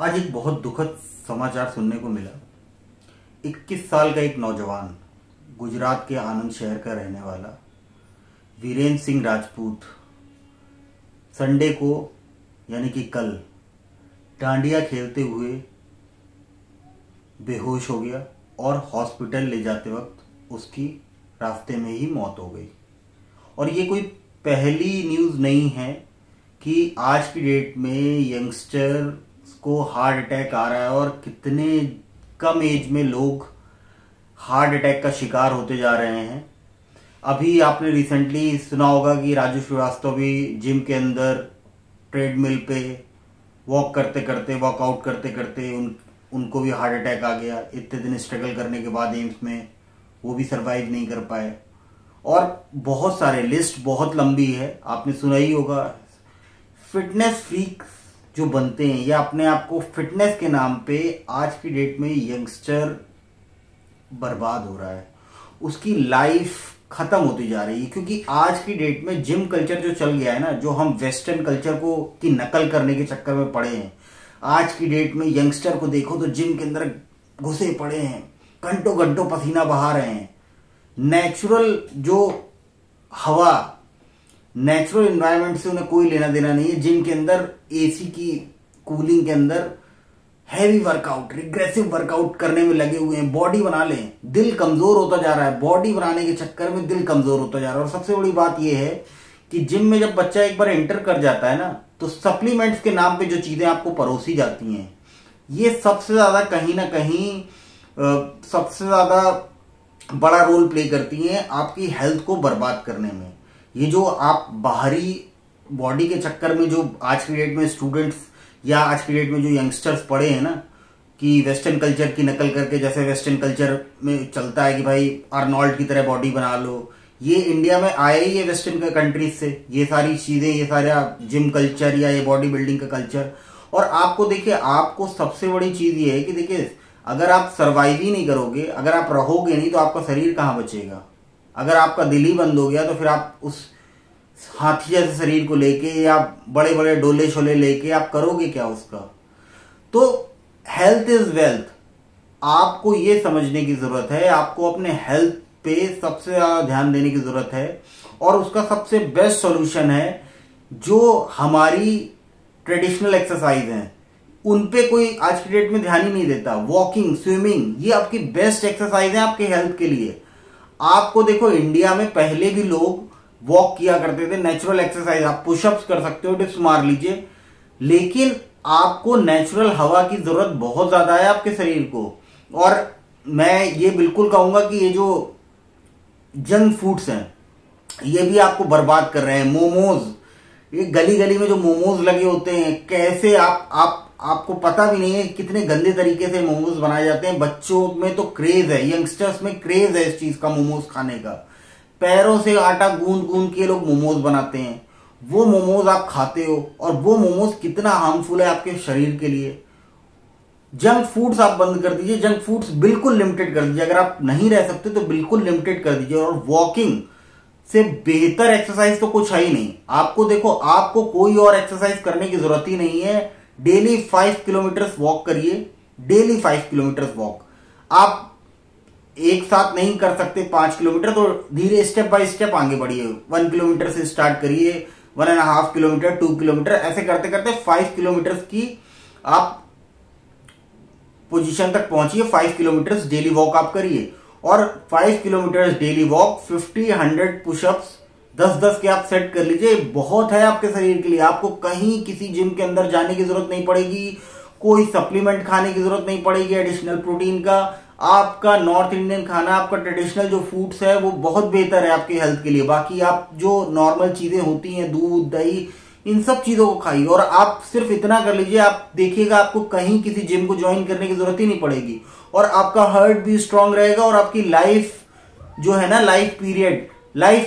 आज एक बहुत दुखद समाचार सुनने को मिला। 21 साल का एक नौजवान, गुजरात के आनंद शहर का रहने वाला वीरेंद्र सिंह राजपूत संडे को यानी कि कल डांडिया खेलते हुए बेहोश हो गया और हॉस्पिटल ले जाते वक्त उसकी रास्ते में ही मौत हो गई। और ये कोई पहली न्यूज़ नहीं है कि आज की डेट में यंगस्टर को हार्ट अटैक आ रहा है और कितने कम एज में लोग हार्ट अटैक का शिकार होते जा रहे हैं। अभी आपने रिसेंटली सुना होगा कि राजू श्रीवास्तव भी जिम के अंदर ट्रेडमिल पे वॉक करते करते वर्कआउट करते करते उनको भी हार्ट अटैक आ गया। इतने दिन स्ट्रगल करने के बाद एम्स में वो भी सरवाइव नहीं कर पाए। और बहुत सारे, लिस्ट बहुत लंबी है, आपने सुना ही होगा। फिटनेस फ्रीक्स जो बनते हैं या अपने आप को फिटनेस के नाम पे आज की डेट में यंगस्टर बर्बाद हो रहा है, उसकी लाइफ खत्म होती जा रही है। क्योंकि आज की डेट में जिम कल्चर जो चल गया है ना, जो हम वेस्टर्न कल्चर को की नकल करने के चक्कर में पड़े हैं। आज की डेट में यंगस्टर को देखो तो जिम के अंदर घुसे पड़े हैं, घंटों घंटों पसीना बहा रहे हैं। नेचुरल जो हवा, नेचुरल एनवायरनमेंट से उन्हें कोई लेना देना नहीं है। जिम के अंदर एसी की कूलिंग के अंदर हैवी वर्कआउट, रिग्रेसिव वर्कआउट करने में लगे हुए हैं। बॉडी बना लें, दिल कमजोर होता जा रहा है। बॉडी बनाने के चक्कर में दिल कमजोर होता जा रहा है। और सबसे बड़ी बात यह है कि जिम में जब बच्चा एक बार एंटर कर जाता है ना, तो सप्लीमेंट्स के नाम पे जो चीजें आपको परोसी जाती हैं, ये सबसे ज्यादा कहीं ना कहीं सबसे ज्यादा बड़ा रोल प्ले करती हैं आपकी हेल्थ को बर्बाद करने में। ये जो आप बाहरी बॉडी के चक्कर में जो आज की डेट में स्टूडेंट्स या आज की डेट में जो यंगस्टर्स पड़े हैं ना, कि वेस्टर्न कल्चर की नकल करके, जैसे वेस्टर्न कल्चर में चलता है कि भाई आर्नोल्ड की तरह बॉडी बना लो, ये इंडिया में आया ही है वेस्टर्न कंट्रीज से। ये सारी चीजें, ये सारा जिम कल्चर या ये बॉडी बिल्डिंग का कल्चर। और आपको देखिए, आपको सबसे बड़ी चीज ये है कि देखिए, अगर आप सर्वाइव ही नहीं करोगे, अगर आप रहोगे नहीं, तो आपका शरीर कहां बचेगा। अगर आपका दिल ही बंद हो गया तो फिर आप उस हाथी जैसे शरीर को लेके या बड़े बड़े डोले शोले लेके आप करोगे क्या उसका। तो हेल्थ इज वेल्थ, आपको ये समझने की जरूरत है। आपको अपने हेल्थ पे सबसे ज्यादा ध्यान देने की जरूरत है। और उसका सबसे बेस्ट सॉल्यूशन है जो हमारी ट्रेडिशनल एक्सरसाइज हैं, उन पे कोई आज की डेट में ध्यान ही नहीं देता। वॉकिंग, स्विमिंग, ये आपकी बेस्ट एक्सरसाइज है आपके हेल्थ के लिए। आपको देखो, इंडिया में पहले भी लोग वॉक किया करते थे, नेचुरल एक्सरसाइज, आप पुशअप्स कर सकते हो, डिप्स मार लीजिए। लेकिन आपको नेचुरल हवा की जरूरत बहुत ज्यादा है आपके शरीर को। और मैं ये बिल्कुल कहूंगा कि ये जो जंक फूड्स हैं, ये भी आपको बर्बाद कर रहे हैं। मोमोज, ये गली गली में जो मोमोज लगे होते हैं, कैसे आपको पता भी नहीं है कितने गंदे तरीके से मोमोज बनाए जाते हैं। बच्चों में तो क्रेज है, यंगस्टर्स में क्रेज है इस चीज का, मोमोज खाने का। पैरों से आटा गूंद गूंद के लोग मोमोज बनाते हैं। वो मोमोज आप खाते हो और वो मोमोज कितना हार्मफुल है आपके शरीर के लिए। जंक फूड्स आप बंद कर दीजिए, जंक फूड्स बिल्कुल लिमिटेड कर दीजिए। अगर आप नहीं रह सकते तो बिल्कुल लिमिटेड कर दीजिए। और वॉकिंग से बेहतर एक्सरसाइज तो कुछ है ही नहीं। आपको देखो, आपको कोई और एक्सरसाइज करने की जरूरत ही नहीं है। डेली 5 किलोमीटर वॉक करिए, डेली 5 किलोमीटर वॉक। आप एक साथ नहीं कर सकते 5 किलोमीटर, तो धीरे स्टेप बाय स्टेप आगे बढ़िए। 1 किलोमीटर से स्टार्ट करिए, 1.5 किलोमीटर, 2 किलोमीटर, ऐसे करते करते 5 किलोमीटर की आप पोजीशन तक पहुंचिए। 5 किलोमीटर डेली वॉक आप करिए। और 5 किलोमीटर डेली वॉक, 50-100 पुशअप्स 10-10 के आप सेट कर लीजिए। बहुत है आपके शरीर के लिए। आपको कहीं किसी जिम के अंदर जाने की जरूरत नहीं पड़ेगी, कोई सप्लीमेंट खाने की जरूरत नहीं पड़ेगी एडिशनल प्रोटीन का। आपका नॉर्थ इंडियन खाना, आपका ट्रेडिशनल जो फूड्स है, वो बहुत बेहतर है आपकी हेल्थ के लिए। बाकी आप जो नॉर्मल चीजें होती हैं, दूध, दही, इन सब चीजों को खाइए। और आप सिर्फ इतना कर लीजिए, आप देखिएगा आपको कहीं किसी जिम को ज्वाइन करने की जरूरत ही नहीं पड़ेगी। और आपका हार्ट भी स्ट्रांग रहेगा और आपकी लाइफ जो है ना, लाइफ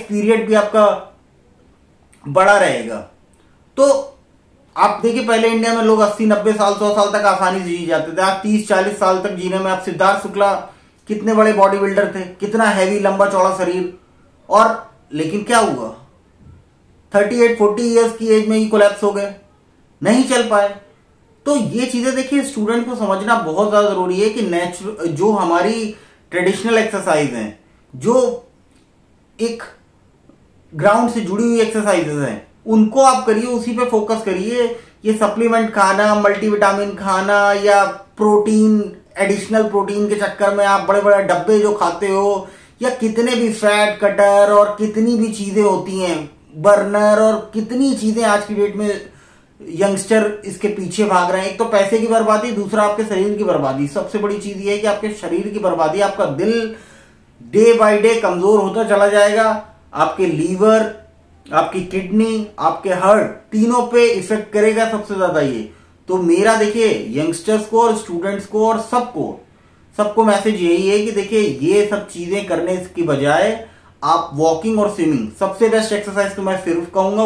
पीरियड भी आपका बड़ा रहेगा। तो आप देखिए, पहले इंडिया में लोग 80-90 साल, 100 साल तक आसानी से जी जाते थे। आप 30-40 साल तक जीने में, आप सिद्धार्थ शुक्ला कितने बड़े बॉडी बिल्डर थे, कितना हैवी लंबा चौड़ा शरीर। और लेकिन क्या हुआ, 38-40 ईयर्स की एज में ही कोलैप्स हो गए, नहीं चल पाए। तो ये चीजें देखिए स्टूडेंट को समझना बहुत ज्यादा जरूरी है कि जो हमारी ट्रेडिशनल एक्सरसाइज हैं, जो एक ग्राउंड से जुड़ी हुई एक्सरसाइजेज हैं, उनको आप करिए, उसी पे फोकस करिए। ये सप्लीमेंट खाना, मल्टीविटामिन खाना या प्रोटीन, एडिशनल प्रोटीन के चक्कर में आप बड़े बड़े डब्बे जो खाते हो, या कितने भी फैट कटर और कितनी भी चीजें होती हैं, बर्नर और कितनी चीजें आज की डेट में यंगस्टर इसके पीछे भाग रहे हैं। एक तो पैसे की बर्बादी, दूसरा आपके शरीर की बर्बादी। सबसे बड़ी चीज ये है कि आपके शरीर की बर्बादी, आपका दिल डे बाय डे कमजोर होता चला जाएगा, आपके लीवर, आपकी किडनी, आपके हार्ट, तीनों पे इफेक्ट करेगा सबसे ज्यादा ये। तो मेरा देखिए यंगस्टर्स को और स्टूडेंट्स को और सबको मैसेज यही है कि देखिए ये सब चीजें करने की बजाय आप वॉकिंग और स्विमिंग, सबसे बेस्ट एक्सरसाइज तो मैं सिर्फ कहूंगा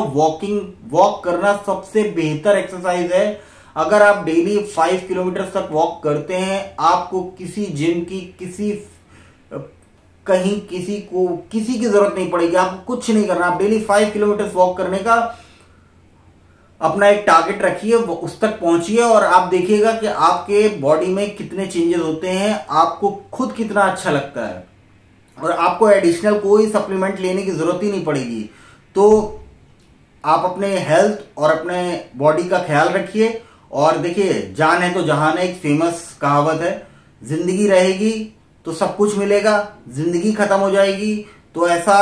वॉक करना सबसे बेहतर एक्सरसाइज है। अगर आप डेली 5 किलोमीटर तक वॉक करते हैं, आपको किसी जिम की, किसी की जरूरत नहीं पड़ेगी, आपको कुछ नहीं करना। आप डेली 5 किलोमीटर वॉक करने का अपना एक टारगेट रखिए, उस तक पहुंचिए और आप देखिएगा कि आपके बॉडी में कितने चेंजेस होते हैं, आपको खुद कितना अच्छा लगता है और आपको एडिशनल कोई सप्लीमेंट लेने की जरूरत ही नहीं पड़ेगी। तो आप अपने हेल्थ और अपने बॉडी का ख्याल रखिए। और देखिए जान है तो जहान है, एक फेमस कहावत है, जिंदगी रहेगी तो सब कुछ मिलेगा, जिंदगी खत्म हो जाएगी तो ऐसा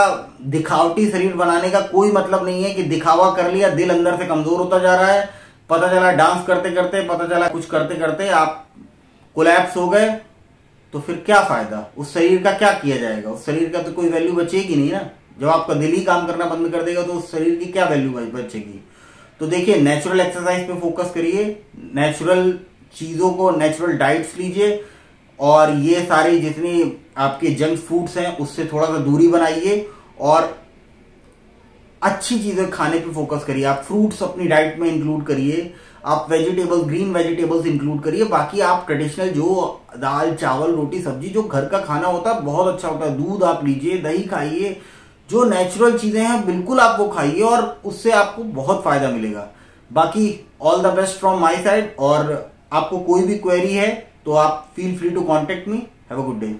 दिखावटी शरीर बनाने का कोई मतलब नहीं है कि दिखावा कर लिया, दिल अंदर से कमजोर होता जा रहा है, पता चला डांस करते करते, पता चला कुछ करते करते आप कोलैप्स हो गए, तो फिर क्या फायदा? उस शरीर का क्या किया जाएगा? उस शरीर का तो कोई वैल्यू बचेगी नहीं ना। जब आपका दिल ही काम करना बंद कर देगा तो उस शरीर की क्या वैल्यू बचेगी? तो देखिए नेचुरल एक्सरसाइज पे फोकस करिए, नेचुरल चीजों को, नेचुरल डाइट्स लीजिए और ये सारी जितनी आपके जंक फूड्स हैं उससे थोड़ा सा दूरी बनाइए और अच्छी चीजें खाने पे फोकस करिए। आप फ्रूट्स अपनी डाइट में इंक्लूड करिए, आप वेजिटेबल्स, ग्रीन वेजिटेबल्स इंक्लूड करिए। बाकी आप ट्रेडिशनल जो दाल चावल रोटी सब्जी जो घर का खाना होता है बहुत अच्छा होता है, दूध आप लीजिए, दही खाइए, जो नेचुरल चीजें हैं बिल्कुल आप वो खाइए और उससे आपको बहुत फायदा मिलेगा। बाकी all the best from my side. और आपको कोई भी क्वेरी है तो आप feel free to contact me. Have a good day.